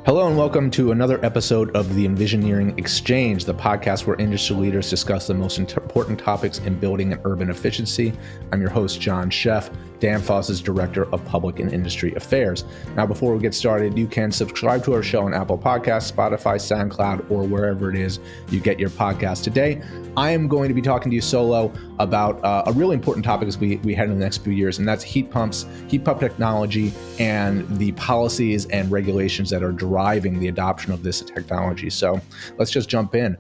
Hello and welcome to another episode of the EnVisioneering Exchange, the podcast where industry leaders discuss the most important topics in building and urban efficiency. I'm your host, John Sheff, Danfoss's Director of Public and Industry Affairs. Now, before we get started, you can subscribe to our show on Apple Podcasts, Spotify, SoundCloud, or wherever it is you get your podcast. Today, I am going to be talking to you solo about a really important topic as we head into the next few years, and that's heat pumps, heat pump technology, and the policies and regulations that are driving the adoption of this technology. So let's just jump in.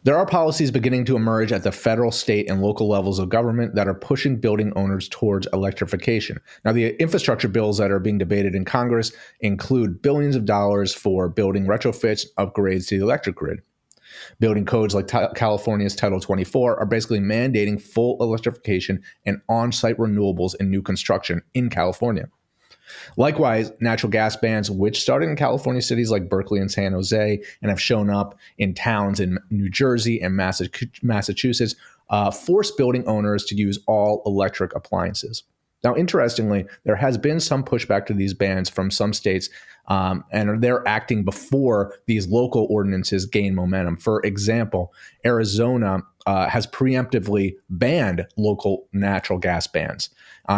There are policies beginning to emerge at the federal, state, and local levels of government that are pushing building owners towards electrification. Now, the infrastructure bills that are being debated in Congress include billions of dollars for building retrofits, upgrades to the electric grid. Building codes like California's Title 24 are basically mandating full electrification and on-site renewables in new construction in California. Likewise, natural gas bans, which started in California cities like Berkeley and San Jose and have shown up in towns in New Jersey and Massachusetts, force building owners to use all electric appliances. Now, interestingly, there has been some pushback to these bans from some states, and they're acting before these local ordinances gain momentum. For example, Arizona has preemptively banned local natural gas bans.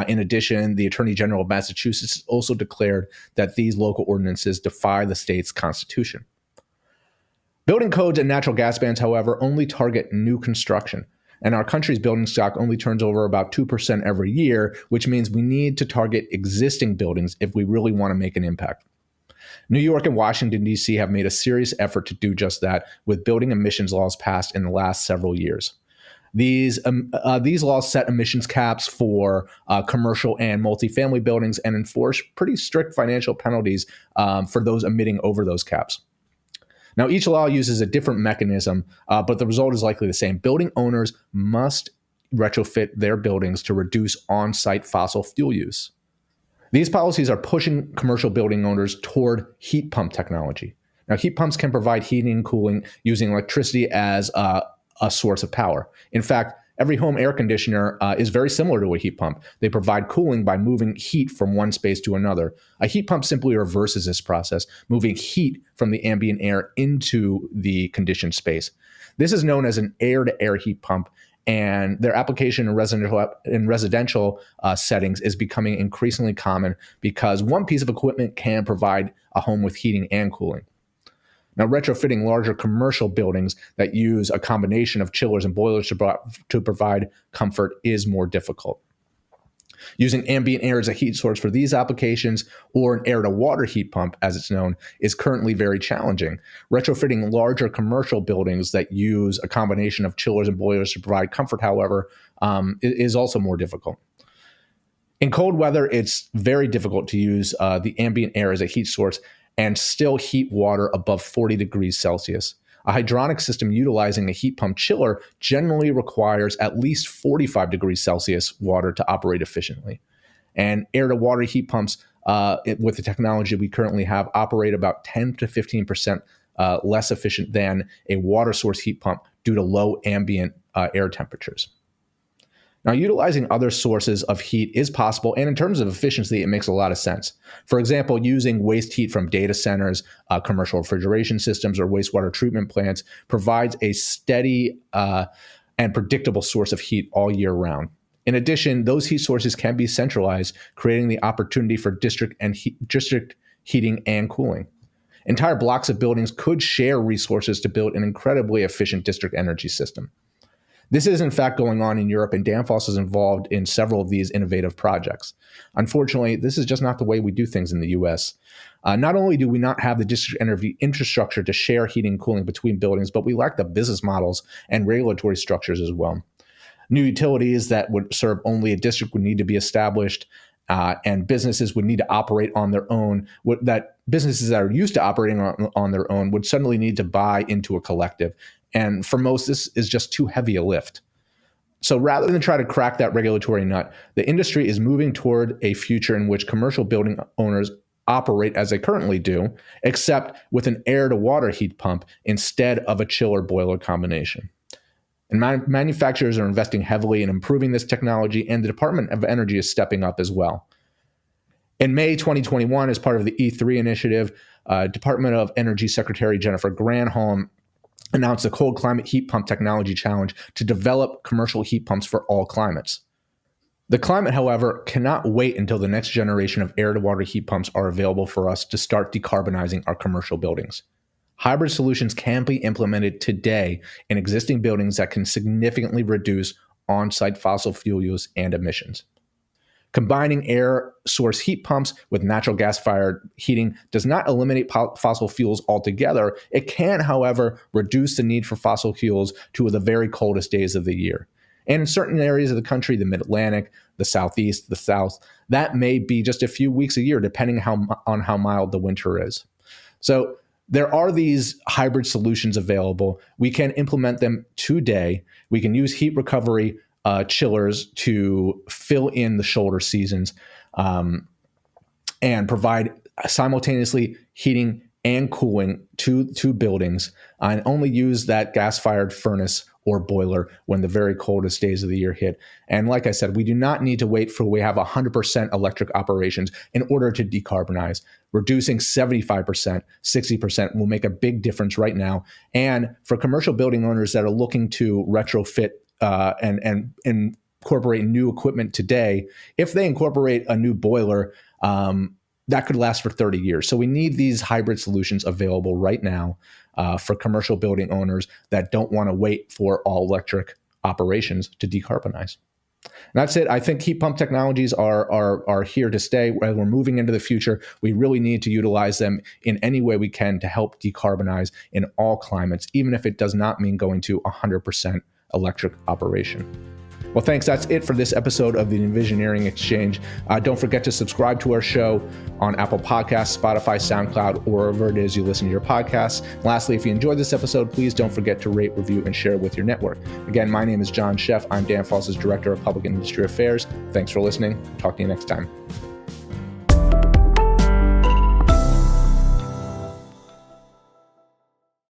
In addition, the Attorney General of Massachusetts also declared that these local ordinances defy the state's constitution. Building codes and natural gas bans, however, only target new construction. And our country's building stock only turns over about 2% every year, which means we need to target existing buildings if we really want to make an impact. New York and Washington, D.C. have made a serious effort to do just that, with building emissions laws passed in the last several years. These laws set emissions caps for commercial and multifamily buildings and enforce pretty strict financial penalties for those emitting over those caps. Now, each law uses a different mechanism, but the result is likely the same. Building owners must retrofit their buildings to reduce on-site fossil fuel use. These policies are pushing commercial building owners toward heat pump technology. Now, heat pumps can provide heating and cooling using electricity as a source of power. In fact, every home air conditioner is very similar to a heat pump. They provide cooling by moving heat from one space to another. A heat pump simply reverses this process, moving heat from the ambient air into the conditioned space. This is known as an air-to-air heat pump, and their application in residential settings is becoming increasingly common because one piece of equipment can provide a home with heating and cooling. Now, retrofitting larger commercial buildings that use a combination of chillers and boilers to provide comfort is more difficult. Using ambient air as a heat source for these applications, or an air-to-water heat pump, as it's known, is currently very challenging. Retrofitting larger commercial buildings that use a combination of chillers and boilers to provide comfort, however, is also more difficult. In cold weather, it's very difficult to use the ambient air as a heat source and still heat water above 40 degrees Celsius. A hydronic system utilizing a heat pump chiller generally requires at least 45 degrees Celsius water to operate efficiently. And air-to-water heat pumps, with the technology we currently have, operate about 10 to 15% less efficient than a water source heat pump due to low ambient air temperatures. Now, utilizing other sources of heat is possible, and in terms of efficiency, it makes a lot of sense. For example, using waste heat from data centers, commercial refrigeration systems, or wastewater treatment plants provides a steady and predictable source of heat all year round. In addition, those heat sources can be centralized, creating the opportunity for district heating and cooling. Entire blocks of buildings could share resources to build an incredibly efficient district energy system. This is in fact going on in Europe, and Danfoss is involved in several of these innovative projects. Unfortunately, this is just not the way we do things in the US. Not only do we not have the district energy infrastructure to share heating and cooling between buildings, but we lack the business models and regulatory structures as well. New utilities that would serve only a district would need to be established, and businesses would need to operate on their own. That businesses that are used to operating on their own would suddenly need to buy into a collective. And for most, this is just too heavy a lift. So rather than try to crack that regulatory nut, the industry is moving toward a future in which commercial building owners operate as they currently do, except with an air-to-water heat pump instead of a chiller-boiler combination. And manufacturers are investing heavily in improving this technology, and the Department of Energy is stepping up as well. In May 2021, as part of the E3 initiative, Department of Energy Secretary Jennifer Granholm announced a Cold Climate Heat Pump Technology Challenge to develop commercial heat pumps for all climates. The climate, however, cannot wait until the next generation of air-to-water heat pumps are available for us to start decarbonizing our commercial buildings. Hybrid solutions can be implemented today in existing buildings that can significantly reduce on-site fossil fuel use and emissions. Combining air source heat pumps with natural gas-fired heating does not eliminate fossil fuels altogether. It can, however, reduce the need for fossil fuels to the very coldest days of the year. And in certain areas of the country, the Mid-Atlantic, the Southeast, the South, that may be just a few weeks a year, depending on how mild the winter is. So there are these hybrid solutions available. We can implement them today. We can use heat recovery chillers to fill in the shoulder seasons and provide simultaneously heating and cooling to buildings, and only use that gas-fired furnace or boiler when the very coldest days of the year hit. And like I said, we do not need to wait for we have 100% electric operations in order to decarbonize. Reducing 75%, 60% will make a big difference right now. And for commercial building owners that are looking to retrofit and incorporate new equipment today, if they incorporate a new boiler, that could last for 30 years. So we need these hybrid solutions available right now for commercial building owners that don't want to wait for all electric operations to decarbonize. And that's it. I think heat pump technologies are here to stay. As we're moving into the future, we really need to utilize them in any way we can to help decarbonize in all climates, even if it does not mean going to 100% electric operation. Well, thanks. That's it for this episode of the EnVisioneering Exchange. Don't forget to subscribe to our show on Apple Podcasts, Spotify, SoundCloud, or wherever it is you listen to your podcasts. Lastly, if you enjoyed this episode, please don't forget to rate, review, and share with your network. Again, my name is John Sheff. I'm Danfoss's Director of Public Industry Affairs. Thanks for listening. Talk to you next time.